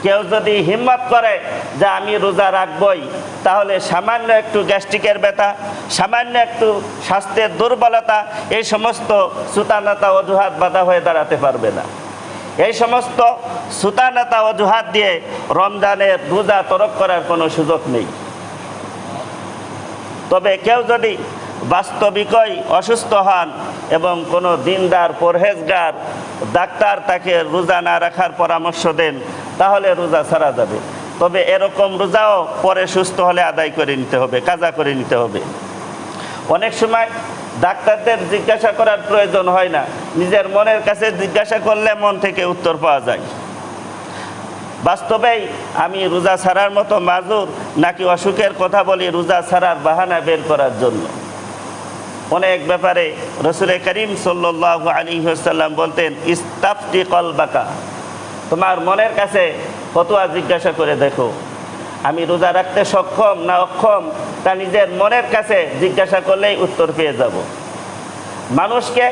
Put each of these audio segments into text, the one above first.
কেউ যদি হিম্মত করে যে আমি রোজা রাখবই, তাহলে সামান্য একটু গ্যাস্ট্রিকের ব্যথা, সামান্য একটু স্বাস্থ্যের দুর্বলতা, এই সমস্ত সুতানাতা অজুহাত বাধা হয়ে দাঁড়াতে পারবে না। এই সমস্ত সুতানাতা অজুহাত দিয়ে রমজানের রোজা তরক করার কোনো সুযোগ নেই। তবে কেউ যদি বাস্তবিকই অসুস্থ হন এবং কোনো দিনদার পরহেজগার ডাক্তার তাকে রোজা না রাখার পরামর্শ দেন, তাহলে রোজা ছাড়া যাবে। তবে এরকম রোজাও পরে সুস্থ হলে আদায় করে নিতে হবে, কাজা করে নিতে হবে। অনেক সময় ডাক্তারদের জিজ্ঞাসা করার প্রয়োজন হয় না, নিজের মনের কাছে জিজ্ঞাসা করলে মন থেকে উত্তর পাওয়া যায়। বাস্তবেই আমি রোজা ছাড়ার মতো মাজুর, নাকি অসুখের কথা বলি রোজা ছাড়ার বাহানা বের করার জন্য? অনেক ব্যাপারে রাসূল করিম সাল্লাল্লাহু আলাইহি ওয়াসাল্লাম বলতেন, ইস্তাফতি কলবাকা, তোমার মনের কাছে ফতোয়া জিজ্ঞাসা করে দেখো, আমি রোজা রাখতে সক্ষম না অক্ষম তা নিজের মনের কাছে জিজ্ঞাসা করলেই উত্তর পেয়ে যাব। মানুষকে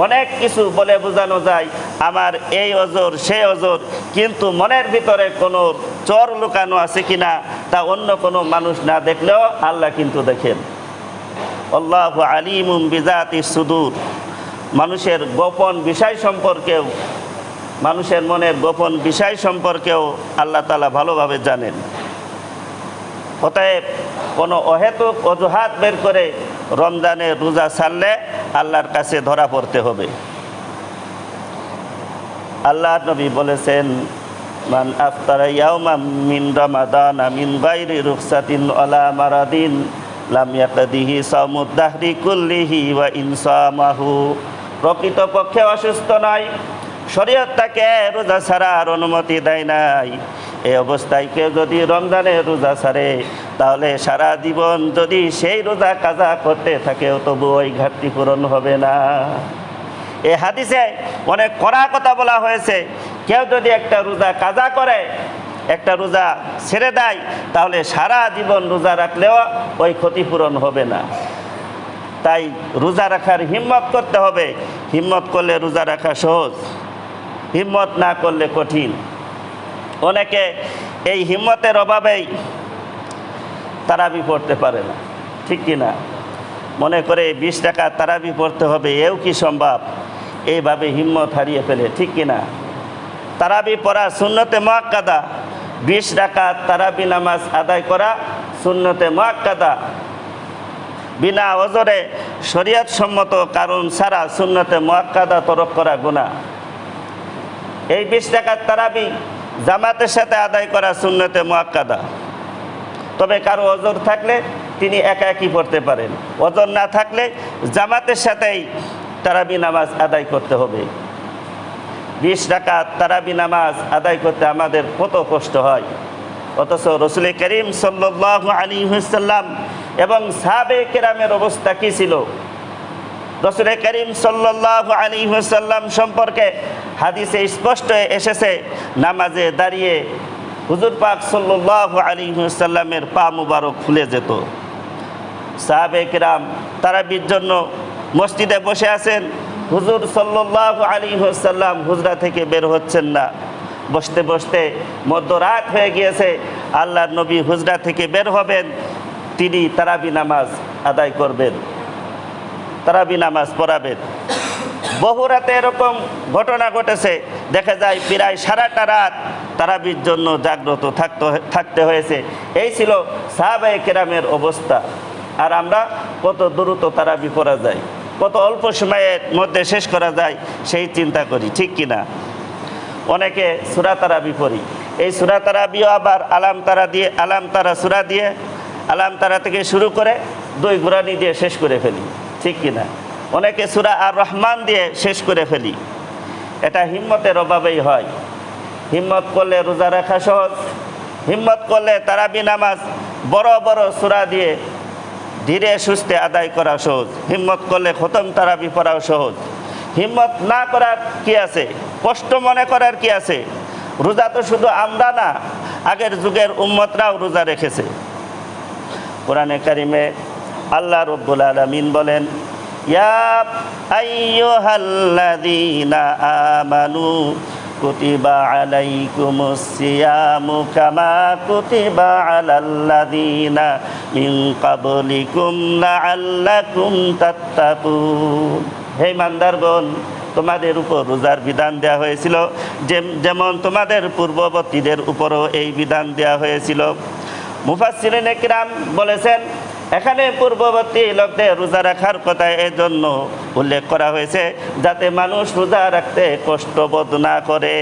অনেক কিছু বলে বোঝানো যায়, আমার এই ওজর সেই ওজর, কিন্তু মনের ভিতরে কোনো চর লুকানো আছে কিনা তা অন্য কোনো মানুষ না দেখলেও আল্লাহ কিন্তু দেখেন। আল্লাহু আলিমুম বিজাতিস সুদূর, মানুষের গোপন বিষয় সম্পর্কেও, মানুষের মনের গোপন বিষয় সম্পর্কেও আল্লাহ তাআলা ভালোভাবে জানেন। অতএব কোনো অহেতুক অজুহাত বের করে রমজানের রোজা ছাড়লে আল্লাহর কাছে ধরা পড়তে হবে। আল্লাহ নবী বলেছেন, মান আফতারা ইয়াওমান মিন রমাদান মিন গায়রি রুখসাতিন আলা মারাদিন লাম ইয়াকদিহি সাওমুদ দাহরি কুল্লিহি ওয়া ইনসামাহু, প্রকৃতপক্ষে অসুস্থ নয়, শরীয়ত তাকে রোজা ছাড়ার অনুমতি দেয় নাই। এই অবস্থায় কেউ যদি রমজানের রোজা ছাড়ে, তাহলে সারা জীবন যদি সেই রোজা কাজা করতে থাকে, তবু ওই ঘাটতি পূরণ হবে না। এই হাদিসে অনেক কড়া কথা বলা হয়েছে। কেউ যদি একটা রোজা কাজা করে, একটা রোজা ছেড়ে দেয়, তাহলে সারা জীবন রোজা রাখলেও ওই ক্ষতিপূরণ হবে না। তাই রোজা রাখার হিম্মত করতে হবে। হিম্মত করলে রোজা রাখা সহজ, হিম্মত না করলে কঠিন। অনেকে এই হিম্মতের অভাবেই তারাবি পড়তে পারে না, ঠিক কি না? মনে করে 20 টাকা তারাবি পড়তে হবে, এও কি সম্ভব? এইভাবে হিম্মত হারিয়ে ফেলে, ঠিক কি না? তারাবি পড়া সুন্নতে মুআক্কাদা, 20 রাকাত তারাবি নামাজ আদায় করা সুন্নতে মুআক্কাদা। বিনা ওজরে শরীয়ত সম্মত কারণ ছাড়া সুন্নতে মুআক্কাদা তরক করা গুনাহ। এই 20 রাকাত তারাবি জামাতের সাথে আদায় করা সুন্নতে মুআক্কাদা। তবে কারো ওজর থাকলে তিনি একা একই পড়তে পারেন, ওজর না থাকলে জামাতের সাথেই তারাবি নামাজ আদায় করতে হবে। 20 রাকাত তারাবি নামাজ আদায় করতে আমাদের কত কষ্ট হয়, অথচ রাসূল করিম সাল্লাল্লাহু আলাইহি ওয়াসাল্লাম এবং সাহাবে কেরামের অবস্থা কী ছিল? রাসূল করিম সাল্লাল্লাহু আলাইহি ওয়াসাল্লাম সম্পর্কে হাদিসে স্পষ্ট এসেছে, নামাজে দাঁড়িয়ে হুজুর পাক সাল্লাল্লাহু আলাইহি ওয়াসাল্লামের পা মুবারক ফুলে যেত। সাহাবে কেরাম তারাবির জন্য মসজিদে বসে আছেন, হুজুর সাল্লাল্লাহু আলাইহি ওয়াসাল্লাম হুজরা থেকে বের হচ্ছেন না। বসতে বসতে মধ্যরাত হয়ে গিয়েছে, আল্লাহর নবী হুজরা থেকে বের হবেন, তিনি তারাবি নামাজ আদায় করবেন, তারাবি নামাজ পড়াবেন। বহু রাতে এরকম ঘটনা ঘটেছে, দেখা যায় প্রায় সারাটা রাত তারাবির জন্য জাগ্রত থাকতে হয়েছে। এই ছিল সাহাবায়ে কেরামের অবস্থা। আর আমরা কত দ্রুত তারাবি পড়া যায়, কত অল্প সময়ের মধ্যে শেষ করা যায় সেই চিন্তা করি, ঠিক কিনা? অনেকে সূরা তারাবি পড়ি, এই সূরা তারাবিও আবার আলাম তারা সূরা দিয়ে, আলাম তারা থেকে শুরু করে 2 ঘোরানি দিয়ে শেষ করে ফেলি, ঠিক কিনা? অনেকে সূরা আর রহমান দিয়ে শেষ করে ফেলি। এটা হিম্মতের অভাবেই হয়। হিম্মত করলে রোজা রাখা সহজ, হিম্মত করলে তারাবি নামাজ বড় বড় সূরা দিয়ে ধীরে সুস্থে আদায় করা সহজ, হিম্মত করলে খতম তারাবি পড়াও সহজ। হিম্মত না করার কি আছে, কষ্ট মনে করার কি আছে? রোজা তো শুধু আমরা না, আগের যুগের উম্মতরাও রোজা রেখেছে। কোরআনে কারিমে আল্লাহ রব্বুল আলামিন বলেন, ইয়া আইয়ুহাল্লাযীনা আমানু কুতিবা আলাইকুমুস সিয়ামু কামা কুতিবা আলাল্লাযীনা মিন ক্বাবলিকুম লাআল্লাকুম তাত্তাকুন। হে ইমানদারগণ, তোমাদের উপর রোজার বিধান দেওয়া হয়েছিল যেমন তোমাদের পূর্ববর্তীদের উপরও এই বিধান দেওয়া হয়েছিল। মুফাসসিরিনে কিরাম বলেছেন, এখানে পূর্ববর্তী লোকদের রোজা রাখার কথা এজন্য উল্লেখ করা হয়েছে যাতে মানুষ রোজা রাখতে কষ্ট বোধ না করে।